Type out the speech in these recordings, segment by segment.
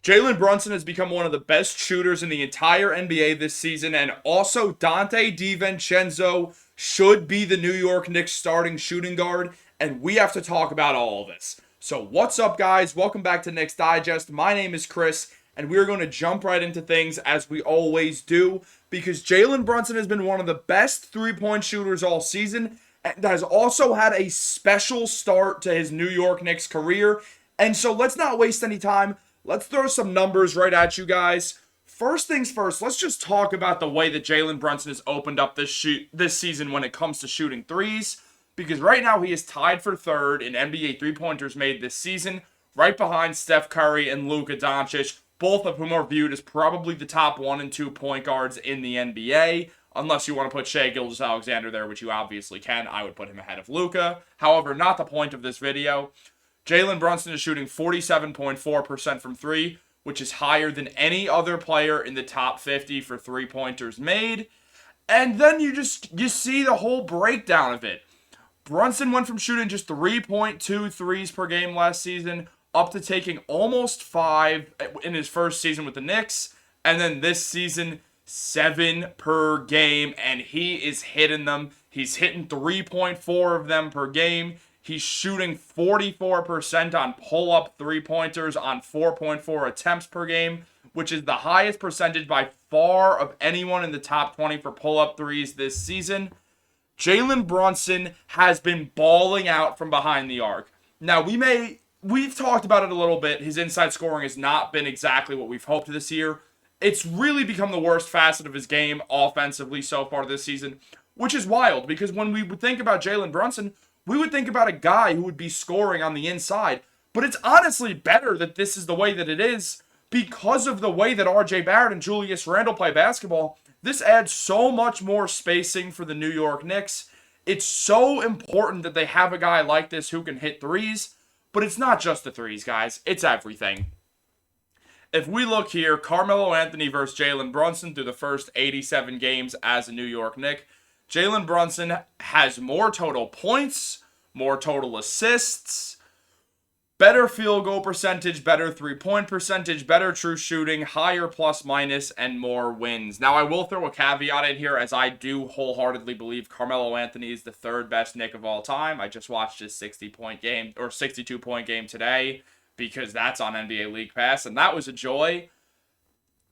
Jalen Brunson has become one of the best shooters in the entire NBA this season, and also Donte DiVincenzo should be the New York Knicks starting shooting guard, and we have to talk about all of this. So what's up, guys? Welcome back to Knicks Digest. My name is Chris, and we're going to jump right into things as we always do, because Jalen Brunson has been one of the best three-point shooters all season, and has also had a special start to his New York Knicks career. And so let's not waste any time. Let's throw some numbers right at you guys. First things first, let's just talk about the way that Jalen Brunson has opened up this season when it comes to shooting threes. Because right now he is tied for third in NBA three-pointers made this season, right behind Steph Curry and Luka Doncic, both of whom are viewed as probably the top 1 and 2 point guards in the NBA. Unless you want to put Shai Gilgeous-Alexander there, which you obviously can. I would put him ahead of Luka. However, not the point of this video. Jalen Brunson is shooting 47.4% from three, which is higher than any other player in the top 50 for three-pointers made. And then you see the whole breakdown of it. Brunson went from shooting just 3.2 threes per game last season up to taking almost 5 in his first season with the Knicks. And then this season, 7 per game, and he is hitting them. He's hitting 3.4 of them per game. He's shooting 44% on pull-up three-pointers on 4.4 attempts per game, which is the highest percentage by far of anyone in the top 20 for pull-up threes this season. Jalen Brunson has been balling out from behind the arc. Now, we've talked about it a little bit. His inside scoring has not been exactly what we've hoped this year. It's really become the worst facet of his game offensively so far this season, which is wild because when we would think about Jalen Brunson, we would think about a guy who would be scoring on the inside. But it's honestly better that this is the way that it is because of the way that RJ Barrett and Julius Randle play basketball. This adds so much more spacing for the New York Knicks. It's so important that they have a guy like this who can hit threes. But it's not just the threes, guys. It's everything. If we look here, Carmelo Anthony versus Jalen Brunson through the first 87 games as a New York Knick. Jalen Brunson has more total points, more total assists, better field goal percentage, better three-point percentage, better true shooting, higher plus-minus, and more wins. Now, I will throw a caveat in here as I do wholeheartedly believe Carmelo Anthony is the third best Knick of all time. I just watched his 60-point game, or 62-point game today, because that's on NBA League Pass, and that was a joy.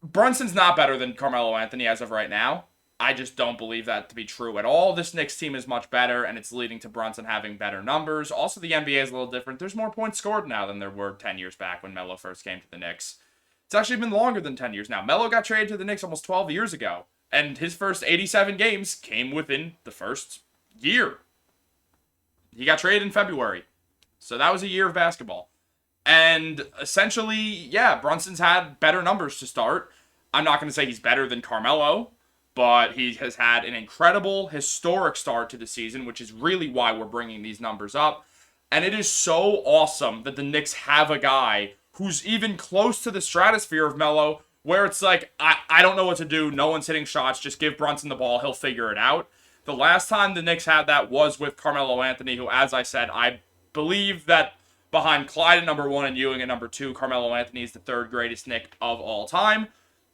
Brunson's not better than Carmelo Anthony as of right now. I just don't believe that to be true at all. This Knicks team is much better, and it's leading to Brunson having better numbers. Also, the NBA is a little different. There's more points scored now than there were 10 years back when Melo first came to the Knicks. It's actually been longer than 10 years now. Melo got traded to the Knicks almost 12 years ago, and his first 87 games came within the first year. He got traded in February, so that was a year of basketball. And essentially, yeah, Brunson's had better numbers to start. I'm not going to say he's better than Carmelo, but he has had an incredible, historic start to the season, which is really why we're bringing these numbers up. And it is so awesome that the Knicks have a guy who's even close to the stratosphere of Melo, where it's like, I don't know what to do. No one's hitting shots. Just give Brunson the ball. He'll figure it out. The last time the Knicks had that was with Carmelo Anthony, who, as I said, I believe that behind Clyde at number 1 and Ewing at number 2, Carmelo Anthony is the third greatest Knick of all time.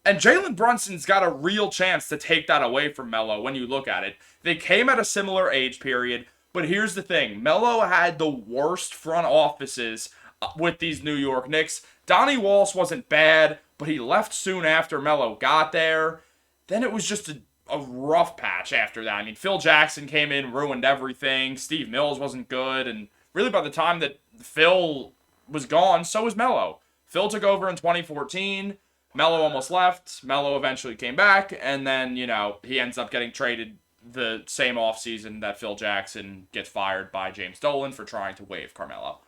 And Jalen Brunson's got a real chance to take that away from Melo when you look at it. They came at a similar age period, but here's the thing. Melo had the worst front offices with these New York Knicks. Donnie Walsh wasn't bad, but he left soon after Melo got there. Then it was just a rough patch after that. I mean, Phil Jackson came in, ruined everything. Steve Mills wasn't good, and really by the time that Phil was gone, so was Melo. Phil took over in 2014. Melo almost left. Melo eventually came back, and then, he ends up getting traded the same offseason that Phil Jackson gets fired by James Dolan for trying to waive Carmelo.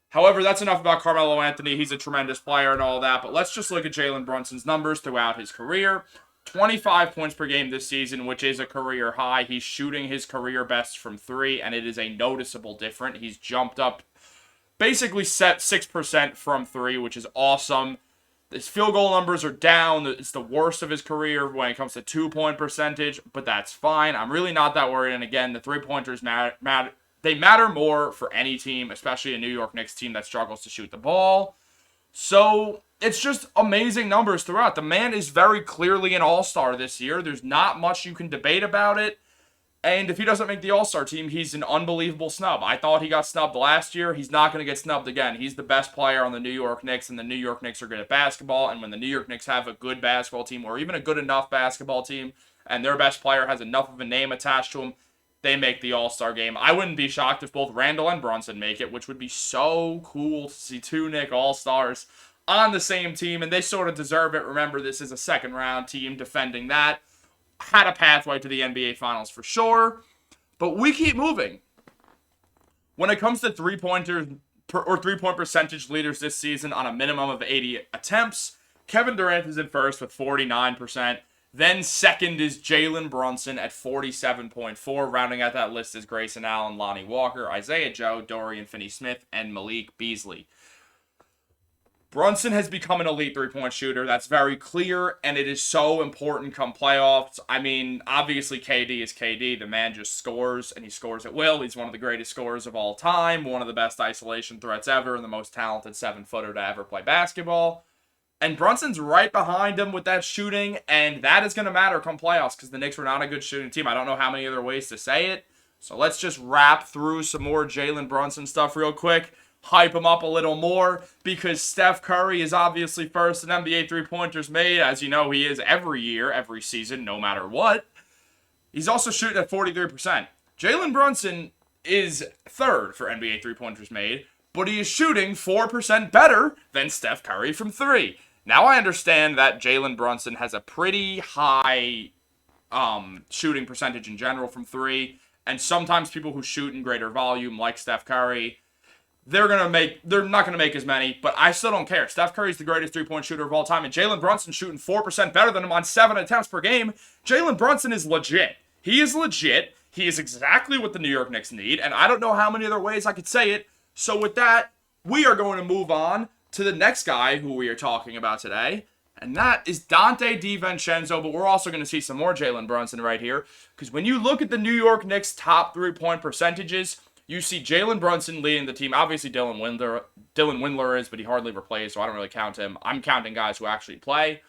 However, that's enough about Carmelo Anthony. He's a tremendous player and all that, but let's just look at Jalen Brunson's numbers throughout his career. 25 points per game this season, which is a career high. He's shooting his career best from three, and it is a noticeable difference. He's jumped up, basically set 6% from three, which is awesome. His field goal numbers are down. It's the worst of his career when it comes to 2-point percentage, but that's fine. I'm really not that worried. And again, the three-pointers matter. They matter more for any team, especially a New York Knicks team that struggles to shoot the ball. So it's just amazing numbers throughout. The man is very clearly an all-star this year. There's not much you can debate about it. And if he doesn't make the all-star team, he's an unbelievable snub. I thought he got snubbed last year. He's not going to get snubbed again. He's the best player on the New York Knicks, and the New York Knicks are good at basketball. And when the New York Knicks have a good basketball team, or even a good enough basketball team, and their best player has enough of a name attached to him, they make the all-star game. I wouldn't be shocked if both Randall and Brunson make it, which would be so cool to see two Knick all-stars on the same team, and they sort of deserve it. Remember, this is a second-round team defending that. Had a pathway to the NBA Finals for sure. But we keep moving. When it comes to three-pointers or three-point percentage leaders this season on a minimum of 80 attempts, Kevin Durant is in first with 49%. Then second is Jalen Brunson at 47.4%. Rounding out that list is Grayson Allen, Lonnie Walker, Isaiah Joe, Dorian Finney-Smith, and Malik Beasley. Brunson has become an elite three-point shooter. That's very clear, and it is so important come playoffs. I mean, obviously KD is KD. The man just scores, and he scores at will. He's one of the greatest scorers of all time, one of the best isolation threats ever, and the most talented 7-footer to ever play basketball. And Brunson's right behind him with that shooting, and that is going to matter come playoffs because the Knicks were not a good shooting team. I don't know how many other ways to say it. So let's just wrap through some more Jalen Brunson stuff real quick. Hype him up a little more because Steph Curry is obviously first in NBA three-pointers made. As you know, he is every year, every season, no matter what. He's also shooting at 43%. Jalen Brunson is third for NBA three-pointers made, but he is shooting 4% better than Steph Curry from three. Now I understand that Jalen Brunson has a pretty high shooting percentage in general from three, and sometimes people who shoot in greater volume, like Steph Curry, they're not gonna make as many, but I still don't care. Steph Curry's the greatest three-point shooter of all time, and Jalen Brunson shooting 4% better than him on 7 attempts per game. Jalen Brunson is legit. He is legit. He is exactly what the New York Knicks need, and I don't know how many other ways I could say it. So with that, we are going to move on to the next guy who we are talking about today, and that is Donte DiVincenzo, but we're also going to see some more Jalen Brunson right here, because when you look at the New York Knicks' top three-point percentages, you see Jalen Brunson leading the team. Obviously, Dylan Windler is, but he hardly ever plays, so I don't really count him. I'm counting guys who actually play.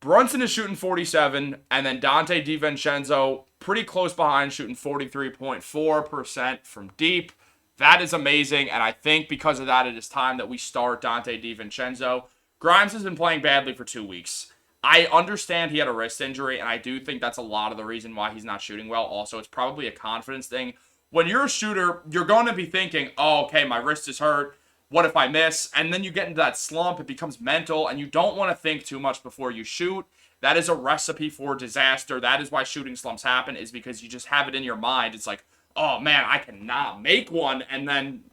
Brunson is shooting 47, and then Donte DiVincenzo pretty close behind, shooting 43.4% from deep. That is amazing, and I think because of that, it is time that we start Donte DiVincenzo. Grimes has been playing badly for 2 weeks. I understand he had a wrist injury, and I do think that's a lot of the reason why he's not shooting well. Also, it's probably a confidence thing. When you're a shooter, you're going to be thinking, oh, okay, my wrist is hurt. What if I miss? And then you get into that slump. It becomes mental, and you don't want to think too much before you shoot. That is a recipe for disaster. That is why shooting slumps happen, is because you just have it in your mind. It's like, oh, man, I cannot make one. And then,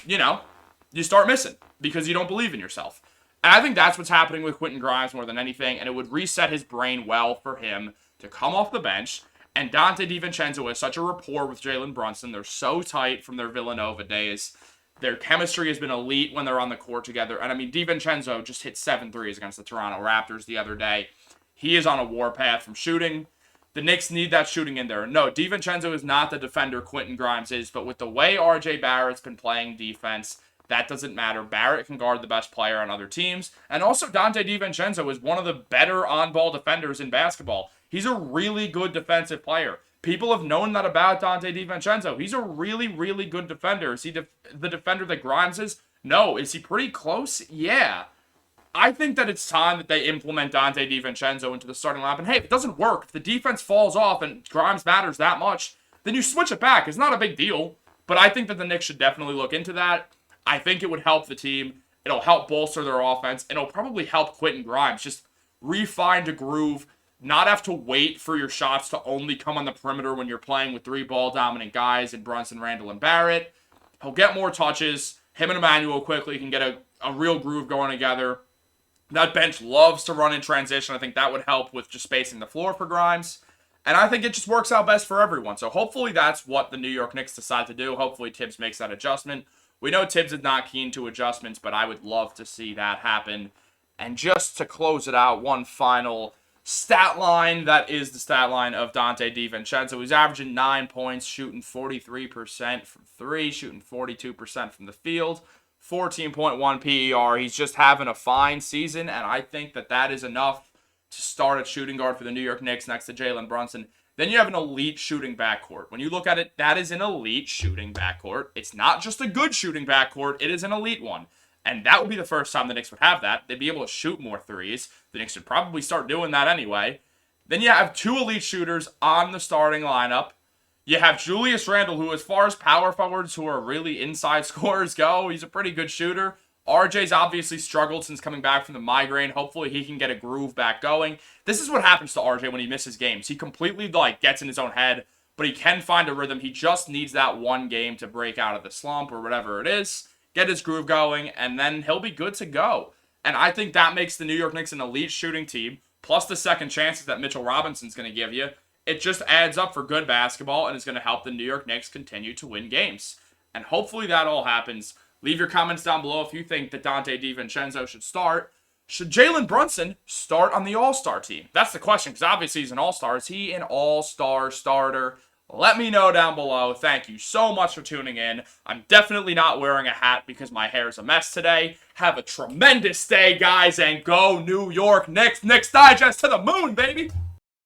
you start missing because you don't believe in yourself. And I think that's what's happening with Quentin Grimes more than anything, and it would reset his brain well for him to come off the bench. And Donte DiVincenzo has such a rapport with Jalen Brunson. They're so tight from their Villanova days. Their chemistry has been elite when they're on the court together. And I mean, DiVincenzo just hit 7 threes against the Toronto Raptors the other day. He is on a warpath from shooting. The Knicks need that shooting in there. No, DiVincenzo is not the defender Quentin Grimes is, but with the way RJ Barrett's been playing defense, that doesn't matter. Barrett can guard the best player on other teams. And also, Donte DiVincenzo is one of the better on-ball defenders in basketball. He's a really good defensive player. People have known that about Donte DiVincenzo. He's a really, really good defender. Is he the defender that Grimes is? No. Is he pretty close? Yeah. I think that it's time that they implement Donte DiVincenzo into the starting lineup. And hey, if it doesn't work, if the defense falls off and Grimes matters that much, then you switch it back. It's not a big deal. But I think that the Knicks should definitely look into that. I think it would help the team. It'll help bolster their offense. And it'll probably help Quentin Grimes just refine a groove. Not have to wait for your shots to only come on the perimeter when you're playing with 3 ball-dominant guys in Brunson, Randall, and Barrett. He'll get more touches. Him and Emmanuel quickly can get a real groove going together. That bench loves to run in transition. I think that would help with just spacing the floor for Grimes. And I think it just works out best for everyone. So hopefully that's what the New York Knicks decide to do. Hopefully Tibbs makes that adjustment. We know Tibbs is not keen to adjustments, but I would love to see that happen. And just to close it out, one final stat line, that is the stat line of Donte DiVincenzo. He's averaging 9 points, shooting 43% from 3, shooting 42% from the field, 14.1 PER. He's just having a fine season, and I think that that is enough to start at shooting guard for the New York Knicks next to Jalen Brunson. Then you have an elite shooting backcourt. When you look at it, that is an elite shooting backcourt. It's not just a good shooting backcourt, it is an elite one. And that would be the first time the Knicks would have that. They'd be able to shoot more threes. The Knicks should probably start doing that anyway. Then you have two elite shooters on the starting lineup. You have Julius Randle, who, as far as power forwards who are really inside scorers go, he's a pretty good shooter. RJ's obviously struggled since coming back from the migraine. Hopefully he can get a groove back going. This is what happens to RJ when he misses games. He completely gets in his own head, but he can find a rhythm. He just needs that one game to break out of the slump or whatever it is, get his groove going, and then he'll be good to go. And I think that makes the New York Knicks an elite shooting team, plus the second chances that Mitchell Robinson's going to give you. It just adds up for good basketball and is going to help the New York Knicks continue to win games. And hopefully that all happens. Leave your comments down below if you think that Donte DiVincenzo should start. Should Jalen Brunson start on the All-Star team? That's the question, because obviously he's an All-Star. Is he an All-Star starter? Let me know down below. Thank you so much for tuning in. I'm definitely not wearing a hat because my hair is a mess today. Have a tremendous day, guys, and go New York Knicks. Knicks Digest to the moon, baby!